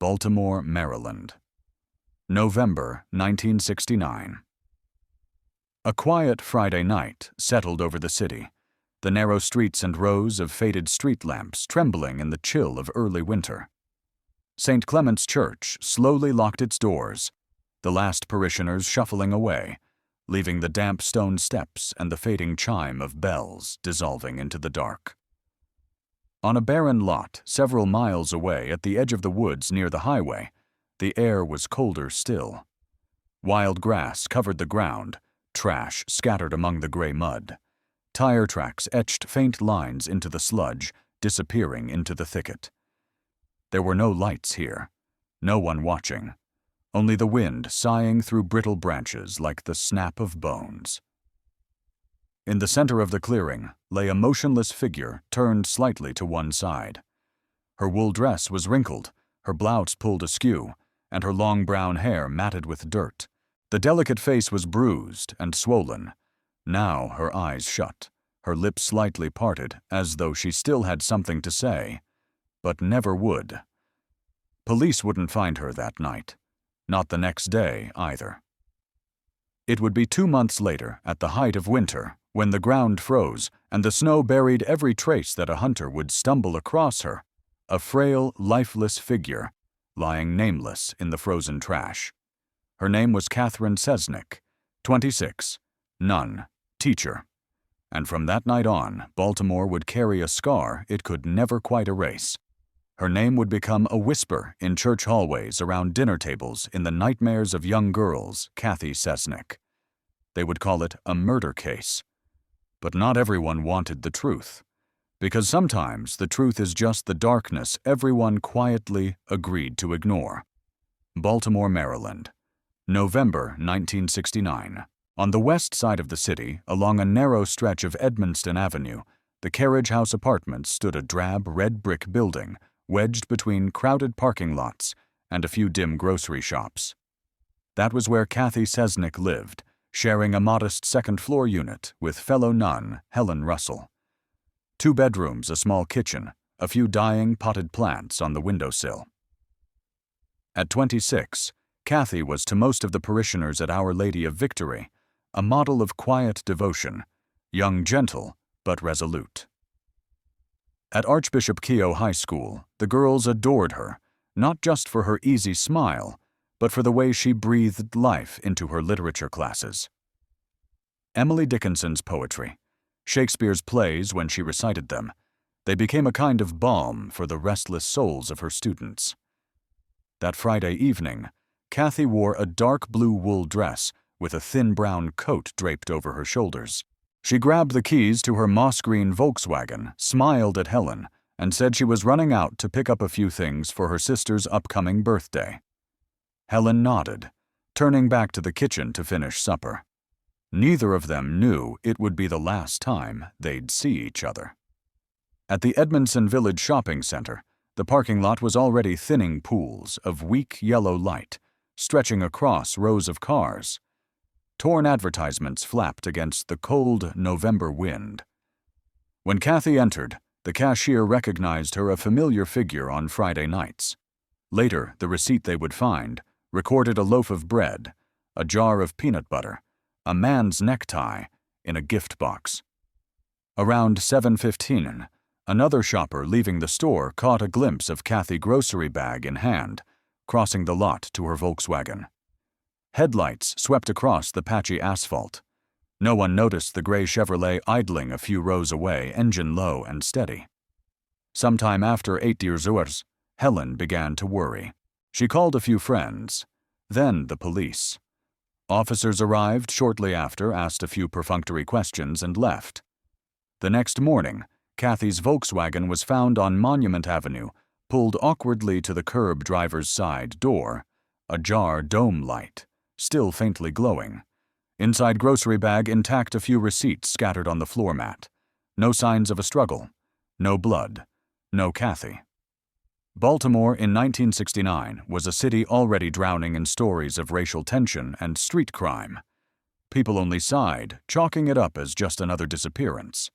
Baltimore, Maryland. November 1969. A quiet Friday night settled over the city, the narrow streets and rows of faded street lamps trembling in the chill of early winter. St. Clement's Church slowly locked its doors, the last parishioners shuffling away, leaving the damp stone steps and the fading chime of bells dissolving into the dark. On a barren lot several miles away at the edge of the woods near the highway, the air was colder still. Wild grass covered the ground, trash scattered among the gray mud. Tire tracks etched faint lines into the sludge, disappearing into the thicket. There were no lights here, no one watching, only the wind sighing through brittle branches like the snap of bones. In the center of the clearing lay a motionless figure turned slightly to one side. Her wool dress was wrinkled, her blouse pulled askew, and her long brown hair matted with dirt. The delicate face was bruised and swollen. Now her eyes shut, her lips slightly parted, as though she still had something to say, but never would. Police wouldn't find her that night. Not the next day, either. It would be 2 months later, at the height of winter, when the ground froze and the snow buried every trace that a hunter would stumble across her, a frail, lifeless figure, lying nameless in the frozen trash. Her name was Cathy Cesnik, 26, nun, teacher. And from that night on, Baltimore would carry a scar it could never quite erase. Her name would become a whisper in church hallways, around dinner tables, in the nightmares of young girls, Cathy Cesnik. They would call it a murder case. But not everyone wanted the truth, because sometimes the truth is just the darkness everyone quietly agreed to ignore. Baltimore, Maryland, November 1969. On the west side of the city, along a narrow stretch of Edmonston Avenue, the Carriage House Apartments stood a drab red brick building, wedged between crowded parking lots and a few dim grocery shops. That was where Cathy Cesnik lived, sharing a modest second-floor unit with fellow nun Helen Russell. 2 bedrooms, a small kitchen, a few dying potted plants on the windowsill. At 26, Cathy was to most of the parishioners at Our Lady of Victory a model of quiet devotion, young gentle but resolute. At Archbishop Keough High School, the girls adored her, not just for her easy smile, but for the way she breathed life into her literature classes. Emily Dickinson's poetry, Shakespeare's plays when she recited them, they became a kind of balm for the restless souls of her students. That Friday evening, Cathy wore a dark blue wool dress with a thin brown coat draped over her shoulders. She grabbed the keys to her moss-green Volkswagen, smiled at Helen, and said she was running out to pick up a few things for her sister's upcoming birthday. Helen nodded, turning back to the kitchen to finish supper. Neither of them knew it would be the last time they'd see each other. At the Edmondson Village Shopping Center, the parking lot was already thinning pools of weak yellow light, stretching across rows of cars. Torn advertisements flapped against the cold November wind. When Cathy entered, the cashier recognized her a familiar figure on Friday nights. Later, the receipt they would find recorded a loaf of bread, a jar of peanut butter, a man's necktie in a gift box. Around 7:15, another shopper leaving the store caught a glimpse of Cathy, grocery bag in hand, crossing the lot to her Volkswagen. Headlights swept across the patchy asphalt. No one noticed the gray Chevrolet idling a few rows away, engine low and steady. Sometime after 8:00, Helen began to worry. She called a few friends, then the police. Officers arrived shortly after, asked a few perfunctory questions, and left. The next morning, Cathy's Volkswagen was found on Monument Avenue, pulled awkwardly to the curb driver's side door, ajar dome light, still faintly glowing. Inside grocery bag intact, a few receipts scattered on the floor mat. No signs of a struggle. No blood. No Cathy. Baltimore in 1969 was a city already drowning in stories of racial tension and street crime. People only sighed, chalking it up as just another disappearance.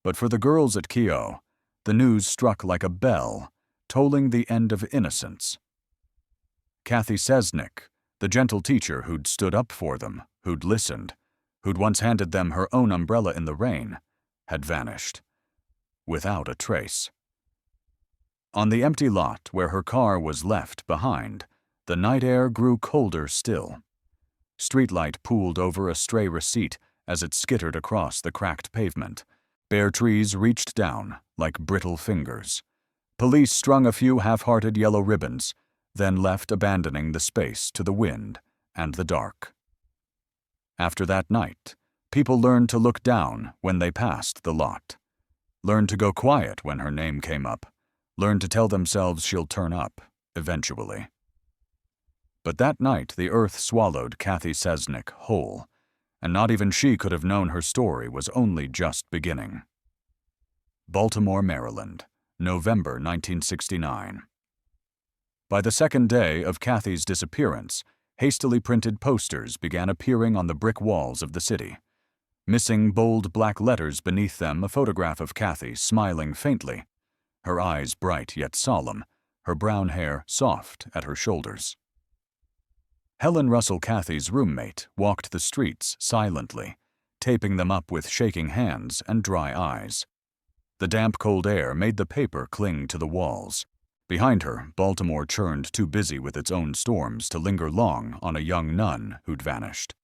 But for the girls at Keough, the news struck like a bell, tolling the end of innocence. Cathy Cesnik, the gentle teacher who'd stood up for them, who'd listened, who'd once handed them her own umbrella in the rain, had vanished, without a trace. On the empty lot where her car was left behind, the night air grew colder still. Streetlight pooled over a stray receipt as it skittered across the cracked pavement. Bare trees reached down like brittle fingers. Police strung a few half-hearted yellow ribbons, then left, abandoning the space to the wind and the dark. After that night, people learned to look down when they passed the lot, learned to go quiet when her name came up, learned to tell themselves she'll turn up, eventually. But that night the earth swallowed Cathy Cesnik whole, and not even she could have known her story was only just beginning. Baltimore, Maryland, November 1969. By the second day of Cathy's disappearance, hastily printed posters began appearing on the brick walls of the city. Missing bold black letters beneath them, a photograph of Cathy smiling faintly, her eyes bright yet solemn, her brown hair soft at her shoulders. Helen Russell, Cathy's roommate, walked the streets silently, taping them up with shaking hands and dry eyes. The damp, cold air made the paper cling to the walls. Behind her, Baltimore churned, too busy with its own storms to linger long on a young nun who'd vanished.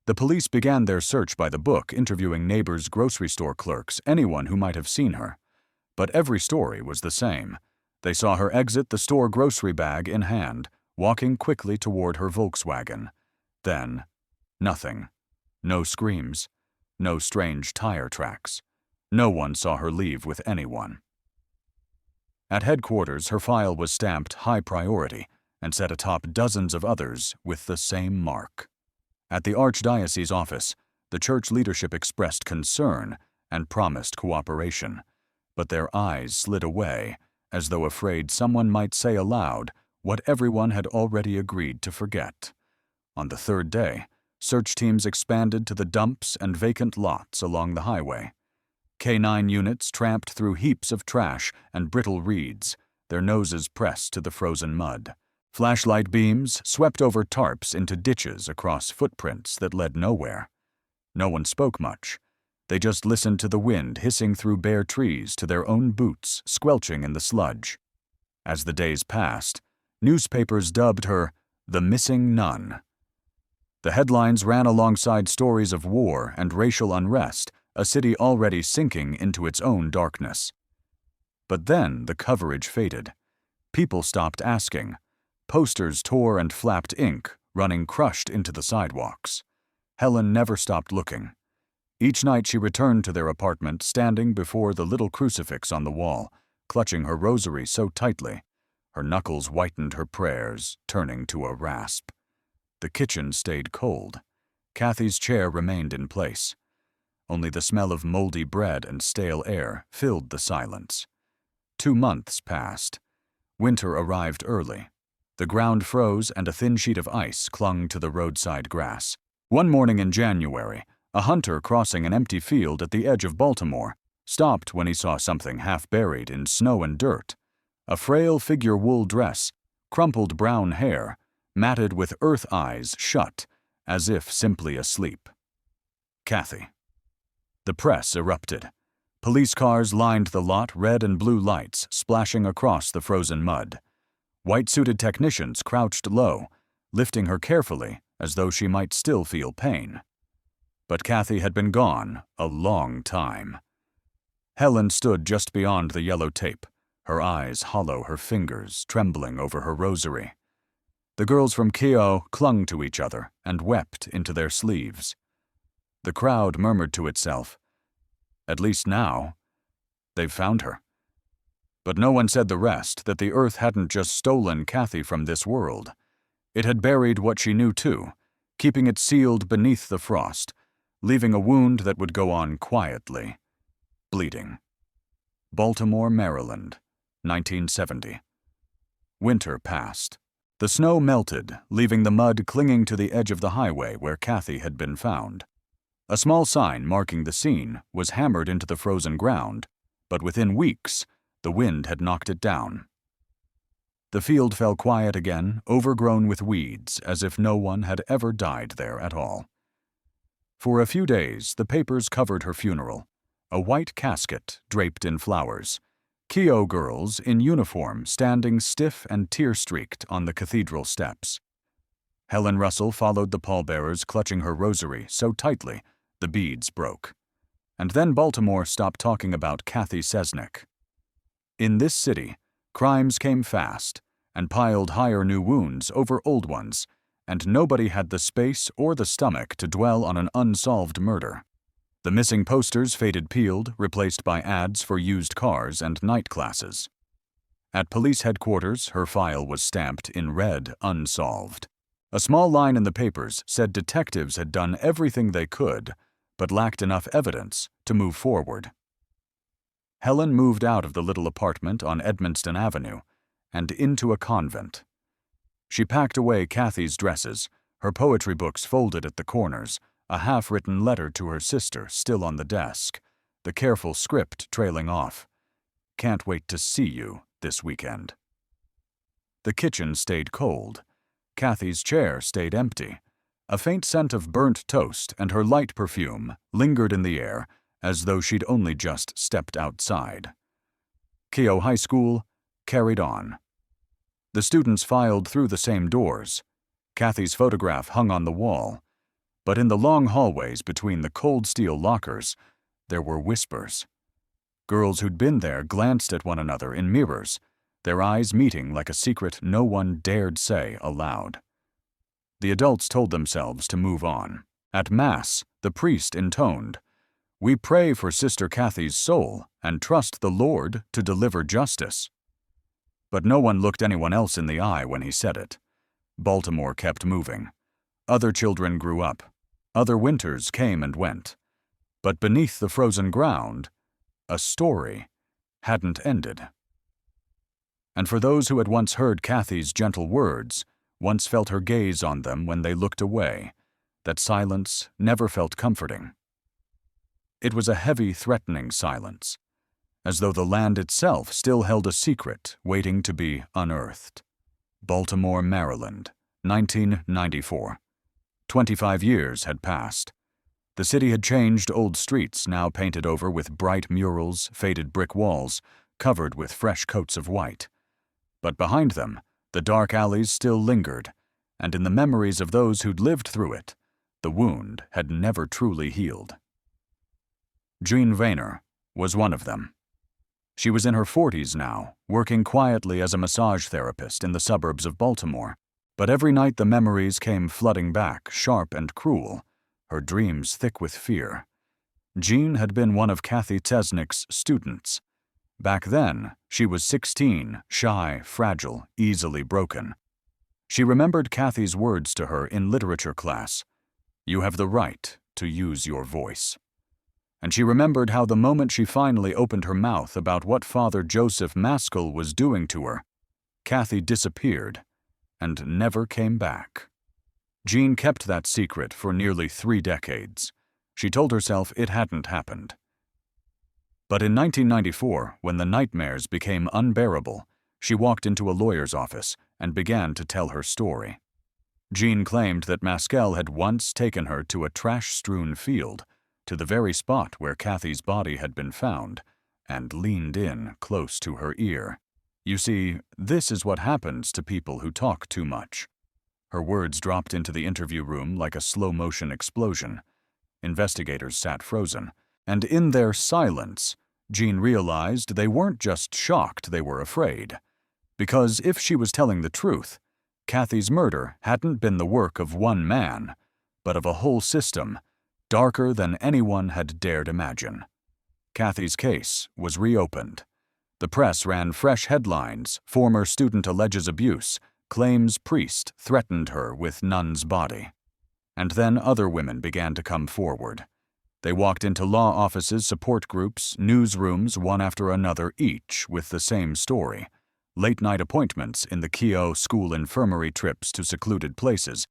The police began their search by the book, interviewing neighbors, grocery store clerks, anyone who might have seen her. But every story was the same. They saw her exit the store, grocery bag in hand, walking quickly toward her Volkswagen. Then, nothing. No screams. No strange tire tracks. No one saw her leave with anyone. At headquarters, her file was stamped high priority and set atop dozens of others with the same mark. At the Archdiocese office, the church leadership expressed concern and promised cooperation, but their eyes slid away as though afraid someone might say aloud what everyone had already agreed to forget. On the third day, search teams expanded to the dumps and vacant lots along the highway. K-9 units tramped through heaps of trash and brittle reeds, their noses pressed to the frozen mud. Flashlight beams swept over tarps into ditches across footprints that led nowhere. No one spoke much. They just listened to the wind hissing through bare trees, to their own boots squelching in the sludge. As the days passed, newspapers dubbed her the missing nun. The headlines ran alongside stories of war and racial unrest, a city already sinking into its own darkness. But then the coverage faded. People stopped asking. Posters tore and flapped ink, running crushed into the sidewalks. Helen never stopped looking. Each night she returned to their apartment, standing before the little crucifix on the wall, clutching her rosary so tightly. Her knuckles whitened her prayers, turning to a rasp. The kitchen stayed cold. Cathy's chair remained in place. Only the smell of moldy bread and stale air filled the silence. 2 months passed. Winter arrived early. The ground froze and a thin sheet of ice clung to the roadside grass. One morning in January, a hunter crossing an empty field at the edge of Baltimore stopped when he saw something half buried in snow and dirt. A frail figure, wool dress, crumpled brown hair, matted with earth eyes shut, as if simply asleep. Cathy. The press erupted. Police cars lined the lot, red and blue lights splashing across the frozen mud. White-suited technicians crouched low, lifting her carefully as though she might still feel pain. But Cathy had been gone a long time. Helen stood just beyond the yellow tape, her eyes hollow, her fingers trembling over her rosary. The girls from Keogh clung to each other and wept into their sleeves. The crowd murmured to itself, "At least now, they've found her." But no one said the rest, that the earth hadn't just stolen Cathy from this world. It had buried what she knew too, keeping it sealed beneath the frost, leaving a wound that would go on quietly, bleeding. Baltimore, Maryland, 1970. Winter passed. The snow melted, leaving the mud clinging to the edge of the highway where Cathy had been found. A small sign marking the scene was hammered into the frozen ground, but within weeks, The wind had knocked it down. The field fell quiet again, overgrown with weeds, as if no one had ever died there at all. For a few days, the papers covered her funeral, a white casket draped in flowers, Keogh girls in uniform standing stiff and tear-streaked on the cathedral steps. Helen Russell followed the pallbearers, clutching her rosary so tightly the beads broke. And then Baltimore stopped talking about Cathy Cesnik. In this city, crimes came fast and piled higher new wounds over old ones, and nobody had the space or the stomach to dwell on an unsolved murder. The missing posters faded peeled, replaced by ads for used cars and night classes. At police headquarters, her file was stamped in red, unsolved. A small line in the papers said detectives had done everything they could, but lacked enough evidence to move forward. Helen moved out of the little apartment on Edmonston Avenue and into a convent. She packed away Cathy's dresses, her poetry books folded at the corners, a half-written letter to her sister still on the desk, the careful script trailing off. "Can't wait to see you this weekend." The kitchen stayed cold. Cathy's chair stayed empty. A faint scent of burnt toast and her light perfume lingered in the air as though she'd only just stepped outside. Keogh High School carried on. The students filed through the same doors. Cathy's photograph hung on the wall. But in the long hallways between the cold steel lockers, there were whispers. Girls who'd been there glanced at one another in mirrors, their eyes meeting like a secret no one dared say aloud. The adults told themselves to move on. At Mass, the priest intoned, "We pray for Sister Cathy's soul and trust the Lord to deliver justice." But no one looked anyone else in the eye when he said it. Baltimore kept moving. Other children grew up. Other winters came and went. But beneath the frozen ground, a story hadn't ended. And for those who had once heard Cathy's gentle words, once felt her gaze on them when they looked away, that silence never felt comforting. It was a heavy, threatening silence, as though the land itself still held a secret waiting to be unearthed. Baltimore, Maryland, 1994. 25 years had passed. The city had changed, old streets now painted over with bright murals, faded brick walls, covered with fresh coats of white. But behind them, the dark alleys still lingered, and in the memories of those who'd lived through it, the wound had never truly healed. Jean Vayner was one of them. She was in her 40s now, working quietly as a massage therapist in the suburbs of Baltimore. But every night the memories came flooding back, sharp and cruel, her dreams thick with fear. Jean had been one of Cathy Cesnik's students. Back then, she was 16, shy, fragile, easily broken. She remembered Cathy's words to her in literature class, "You have the right to use your voice." And she remembered how the moment she finally opened her mouth about what Father Joseph Maskell was doing to her, Cathy disappeared and never came back. Jean kept that secret for nearly 3 decades. She told herself it hadn't happened. But in 1994, when the nightmares became unbearable, she walked into a lawyer's office and began to tell her story. Jean claimed that Maskell had once taken her to a trash-strewn field, to the very spot where Cathy's body had been found, and leaned in close to her ear. "You see, this is what happens to people who talk too much." Her words dropped into the interview room like a slow-motion explosion. Investigators sat frozen, and in their silence, Jean realized they weren't just shocked, they were afraid. Because if she was telling the truth, Cathy's murder hadn't been the work of one man, but of a whole system, darker than anyone had dared imagine. Cathy's case was reopened. The press ran fresh headlines, former student alleges abuse, claims priest threatened her with nun's body. And then other women began to come forward. They walked into law offices, support groups, newsrooms, one after another, each with the same story. Late-night appointments in the Keogh school infirmary, trips to secluded places.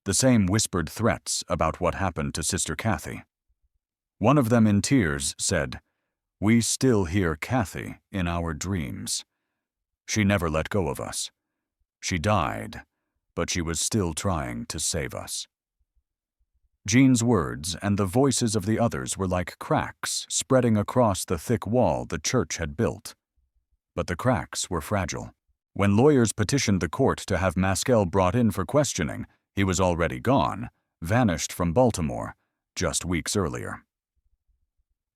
The same whispered threats about what happened to Sister Cathy. One of them in tears said, We still hear Cathy in our dreams. She never let go of us. She died, but she was still trying to save us." Jean's words and the voices of the others were like cracks spreading across the thick wall the church had built. But the cracks were fragile. When lawyers petitioned the court to have Maskell brought in for questioning, he was already gone, vanished from Baltimore, just weeks earlier.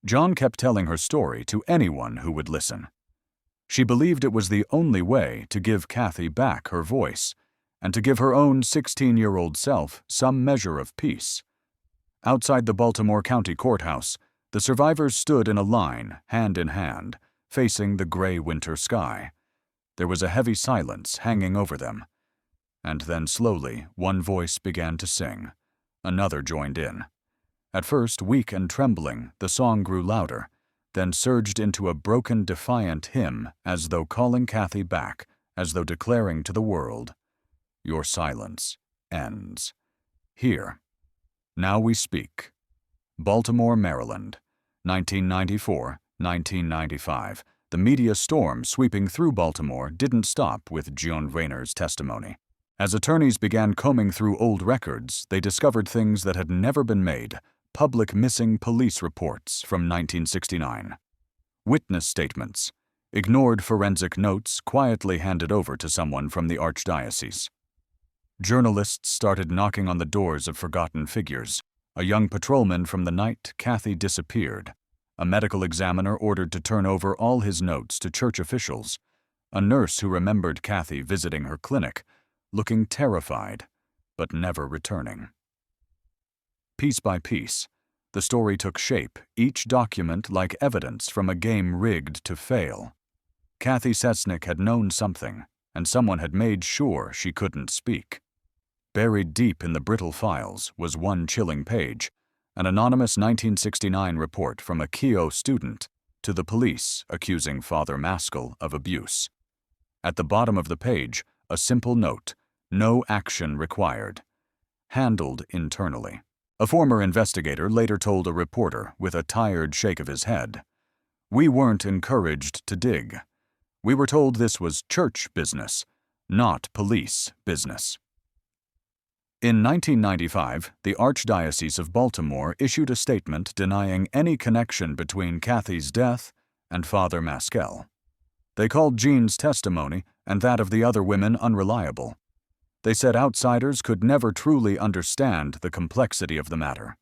John kept telling her story to anyone who would listen. She believed it was the only way to give Cathy back her voice, and to give her own 16-year-old self some measure of peace. Outside the Baltimore County Courthouse, the survivors stood in a line, hand in hand, facing the gray winter sky. There was a heavy silence hanging over them. And then slowly, one voice began to sing. Another joined in. At first, weak and trembling, the song grew louder, then surged into a broken, defiant hymn, as though calling Cathy back, as though declaring to the world, "Your silence ends. Here. Now we speak." Baltimore, Maryland, 1994, 1995. The media storm sweeping through Baltimore didn't stop with John Rayner's testimony. As attorneys began combing through old records, they discovered things that had never been made: public missing police reports from 1969, witness statements, ignored forensic notes quietly handed over to someone from the archdiocese. Journalists started knocking on the doors of forgotten figures. A young patrolman from the night Cathy disappeared. A medical examiner ordered to turn over all his notes to church officials. A nurse who remembered Cathy visiting her clinic, looking terrified, but never returning. Piece by piece, the story took shape, each document like evidence from a game rigged to fail. Cathy Cesnik had known something, and someone had made sure she couldn't speak. Buried deep in the brittle files was one chilling page, an anonymous 1969 report from a Keogh student to the police accusing Father Maskell of abuse. At the bottom of the page, a simple note: "No action required. Handled internally." A former investigator later told a reporter with a tired shake of his head, "We weren't encouraged to dig. We were told this was church business, not police business." In 1995, the Archdiocese of Baltimore issued a statement denying any connection between Cathy's death and Father Maskell. They called Jean's testimony and that of the other women unreliable. They said outsiders could never truly understand the complexity of the matter.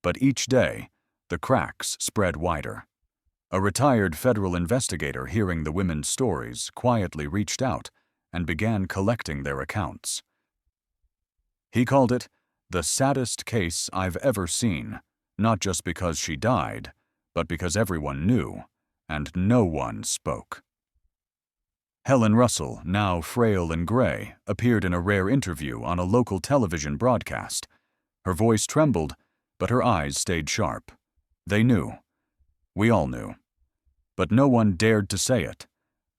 But each day, the cracks spread wider. A retired federal investigator hearing the women's stories quietly reached out and began collecting their accounts. He called it the saddest case I've ever seen, not just because she died, but because everyone knew, and no one spoke. Helen Russell, now frail and gray, appeared in a rare interview on a local television broadcast. Her voice trembled, but her eyes stayed sharp. They knew. We all knew. But no one dared to say it.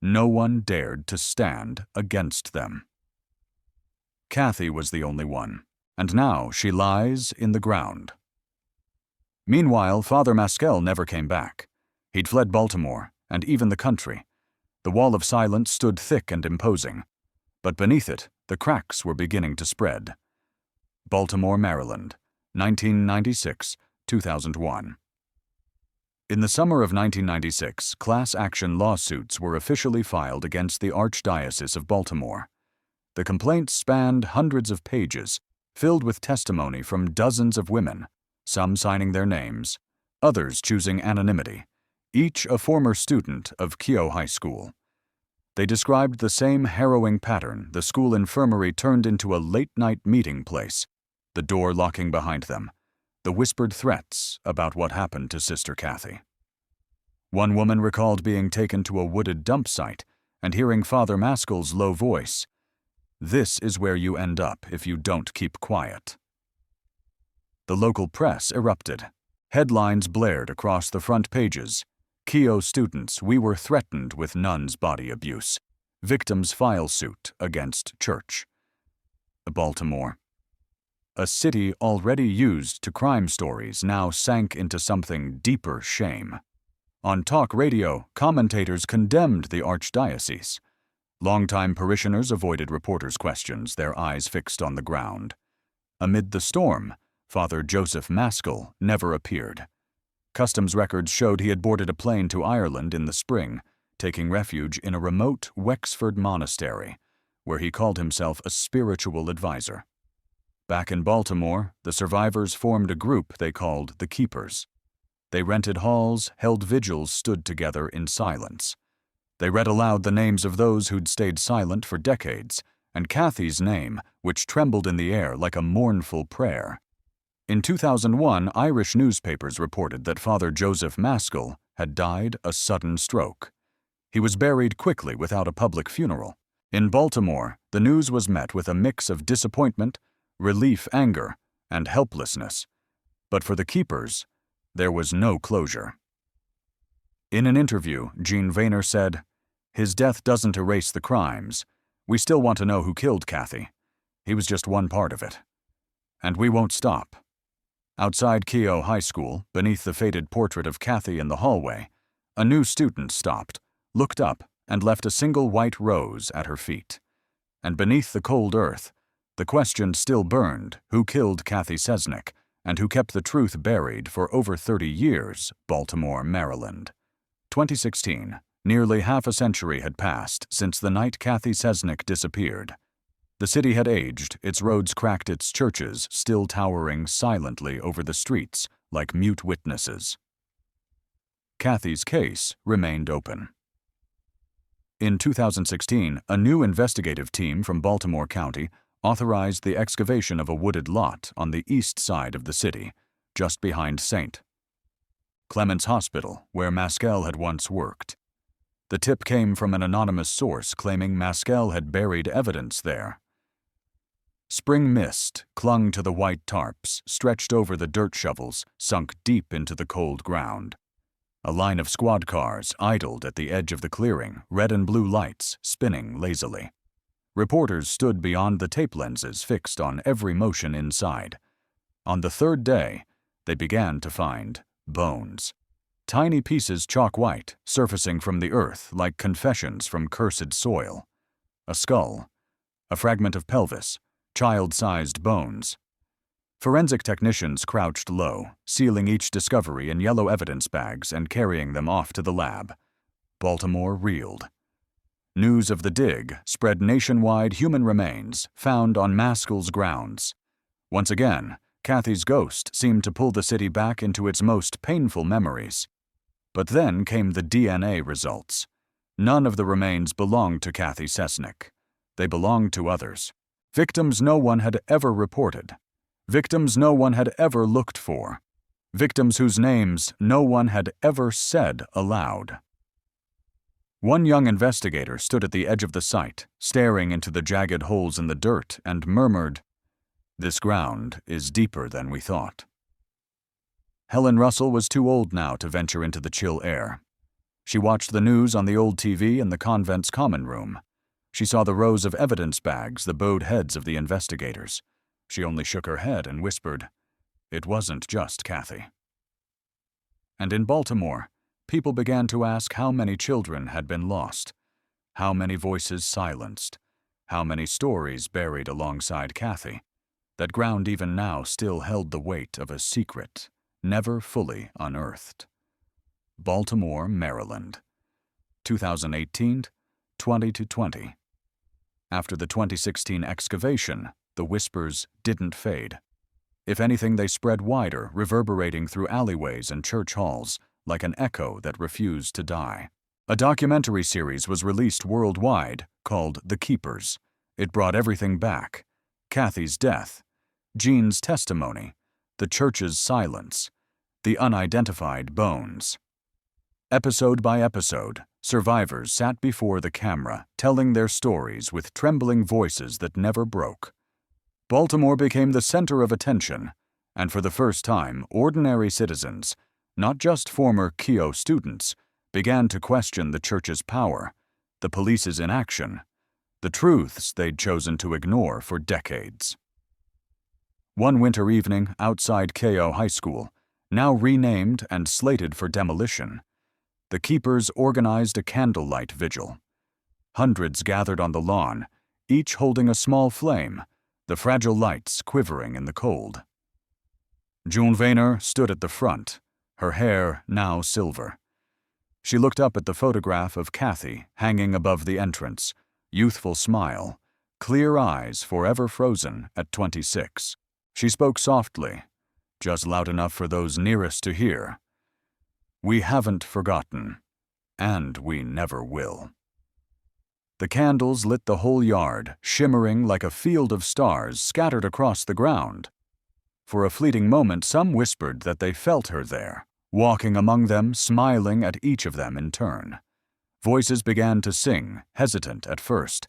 No one dared to stand against them. Cathy was the only one, and now she lies in the ground. Meanwhile, Father Maskell never came back. He'd fled Baltimore, and even the country. The wall of silence stood thick and imposing, but beneath it, the cracks were beginning to spread. Baltimore, Maryland, 1996, 2001. In the summer of 1996, class action lawsuits were officially filed against the Archdiocese of Baltimore. The complaints spanned hundreds of pages, filled with testimony from dozens of women, some signing their names, others choosing anonymity, each a former student of Keogh High School. They described the same harrowing pattern: the school infirmary turned into a late-night meeting place, the door locking behind them, the whispered threats about what happened to Sister Cathy. One woman recalled being taken to a wooded dump site and hearing Father Maskell's low voice, "This is where you end up if you don't keep quiet." The local press erupted. Headlines blared across the front pages. Keogh students, we were threatened with nuns' body abuse. Victims file suit against church. Baltimore. A city already used to crime stories now sank into something deeper shame. On talk radio, commentators condemned the archdiocese. Longtime parishioners avoided reporters' questions, their eyes fixed on the ground. Amid the storm, Father Joseph Maskell never appeared. Customs records showed he had boarded a plane to Ireland in the spring, taking refuge in a remote Wexford monastery, where he called himself a spiritual advisor. Back in Baltimore, the survivors formed a group they called the Keepers. They rented halls, held vigils, stood together in silence. They read aloud the names of those who'd stayed silent for decades, and Cathy's name, which trembled in the air like a mournful prayer. In 2001, Irish newspapers reported that Father Joseph Maskell had died a sudden stroke. He was buried quickly without a public funeral. In Baltimore, the news was met with a mix of disappointment, relief, anger, and helplessness. But for the Keepers, there was no closure. In an interview, Jean Vayner said, "His death doesn't erase the crimes. We still want to know who killed Cathy. He was just one part of it. And we won't stop." Outside Keogh High School, beneath the faded portrait of Cathy in the hallway, a new student stopped, looked up, and left a single white rose at her feet. And beneath the cold earth, the question still burned: who killed Cathy Cesnik, and who kept the truth buried for over 30 years, Baltimore, Maryland. 2016, nearly half a century had passed since the night Cathy Cesnik disappeared. The city had aged, its roads cracked, its churches still towering silently over the streets like mute witnesses. Cathy's case remained open. In 2016, a new investigative team from Baltimore County authorized the excavation of a wooded lot on the east side of the city, just behind St. Clement's Hospital, where Maskell had once worked. The tip came from an anonymous source claiming Maskell had buried evidence there. Spring mist clung to the white tarps, stretched over the dirt shovels, sunk deep into the cold ground. A line of squad cars idled at the edge of the clearing, red and blue lights spinning lazily. Reporters stood beyond the tape lenses fixed on every motion inside. On the third day, they began to find bones. Tiny pieces chalk white, surfacing from the earth like confessions from cursed soil. A skull, a fragment of pelvis, child-sized bones. Forensic technicians crouched low, sealing each discovery in yellow evidence bags and carrying them off to the lab. Baltimore reeled. News of the dig spread nationwide: human remains found on Maskell's grounds. Once again, Cathy's ghost seemed to pull the city back into its most painful memories. But then came the DNA results. None of the remains belonged to Cathy Cesnik. They belonged to others. Victims no one had ever reported. Victims no one had ever looked for. Victims whose names no one had ever said aloud. One young investigator stood at the edge of the site, staring into the jagged holes in the dirt, and murmured, "This ground is deeper than we thought." Helen Russell was too old now to venture into the chill air. She watched the news on the old TV in the convent's common room. She saw the rows of evidence bags, the bowed heads of the investigators. She only shook her head and whispered, "It wasn't just Cathy." And in Baltimore, people began to ask how many children had been lost, how many voices silenced, how many stories buried alongside Cathy. That ground even now still held the weight of a secret, never fully unearthed. Baltimore, Maryland, 2018, 20-20. After the 2016 excavation, the whispers didn't fade. If anything, they spread wider, reverberating through alleyways and church halls, like an echo that refused to die. A documentary series was released worldwide called The Keepers. It brought everything back: Cathy's death, Jean's testimony, the church's silence, the unidentified bones. Episode by episode, survivors sat before the camera, telling their stories with trembling voices that never broke. Baltimore became the center of attention, and for the first time, ordinary citizens, not just former Keogh students, began to question the church's power, the police's inaction, the truths they'd chosen to ignore for decades. One winter evening outside Keogh High School, now renamed and slated for demolition, the keepers organized a candlelight vigil. Hundreds gathered on the lawn, each holding a small flame, the fragile lights quivering in the cold. June Vayner stood at the front, her hair now silver. She looked up at the photograph of Cathy hanging above the entrance, youthful smile, clear eyes forever frozen at 26. She spoke softly, just loud enough for those nearest to hear. "We haven't forgotten, and we never will." The candles lit the whole yard, shimmering like a field of stars scattered across the ground. For a fleeting moment, some whispered that they felt her there, walking among them, smiling at each of them in turn. Voices began to sing, hesitant at first,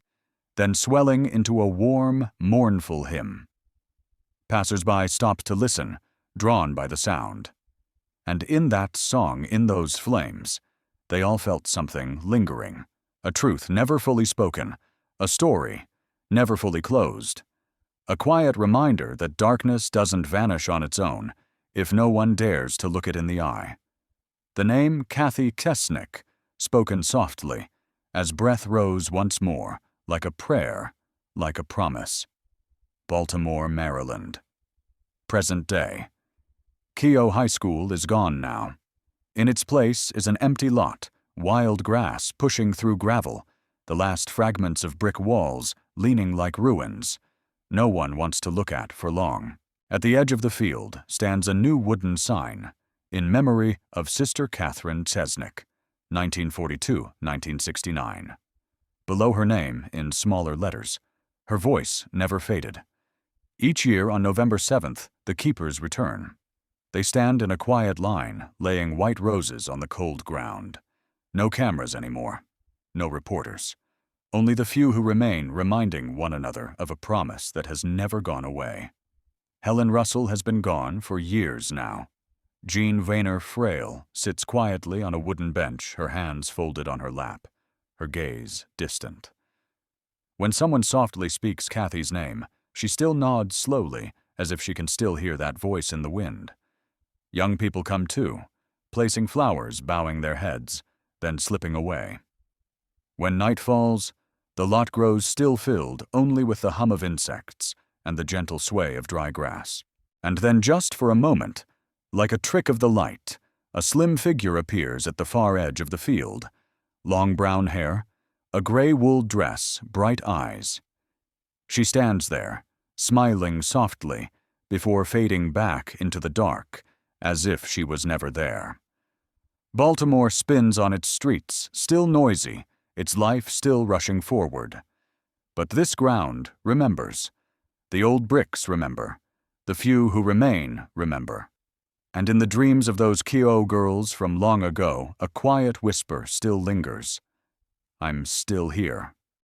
then swelling into a warm, mournful hymn. Passers-by stopped to listen, drawn by the sound. And in that song, in those flames, they all felt something lingering, a truth never fully spoken, a story never fully closed, a quiet reminder that darkness doesn't vanish on its own if no one dares to look it in the eye. The name Cathy Cesnik, spoken softly, as breath rose once more, like a prayer, like a promise. Baltimore, Maryland. Present day. Keogh High School is gone now. In its place is an empty lot, wild grass pushing through gravel, the last fragments of brick walls leaning like ruins. No one wants to look at for long. At the edge of the field stands a new wooden sign, in memory of Sister Cathy Cesnik, 1942-1969. Below her name, in smaller letters, her voice never faded. Each year on November 7th, the keepers return. They stand in a quiet line, laying white roses on the cold ground. No cameras anymore, no reporters. Only the few who remain reminding one another of a promise that has never gone away. Helen Russell has been gone for years now. Jean Vayner, frail, sits quietly on a wooden bench, her hands folded on her lap, her gaze distant. When someone softly speaks Cathy's name, she still nods slowly, as if she can still hear that voice in the wind. Young people come too, placing flowers, bowing their heads, then slipping away. When night falls, the lot grows still filled only with the hum of insects and the gentle sway of dry grass. And then just for a moment, like a trick of the light, a slim figure appears at the far edge of the field. Long brown hair, a gray wool dress, bright eyes. She stands there, smiling softly, before fading back into the dark, as if she was never there. Baltimore spins on its streets, still noisy, its life still rushing forward. But this ground remembers. The old bricks remember. The few who remain remember. And in the dreams of those Keogh girls from long ago, a quiet whisper still lingers. I'm still here.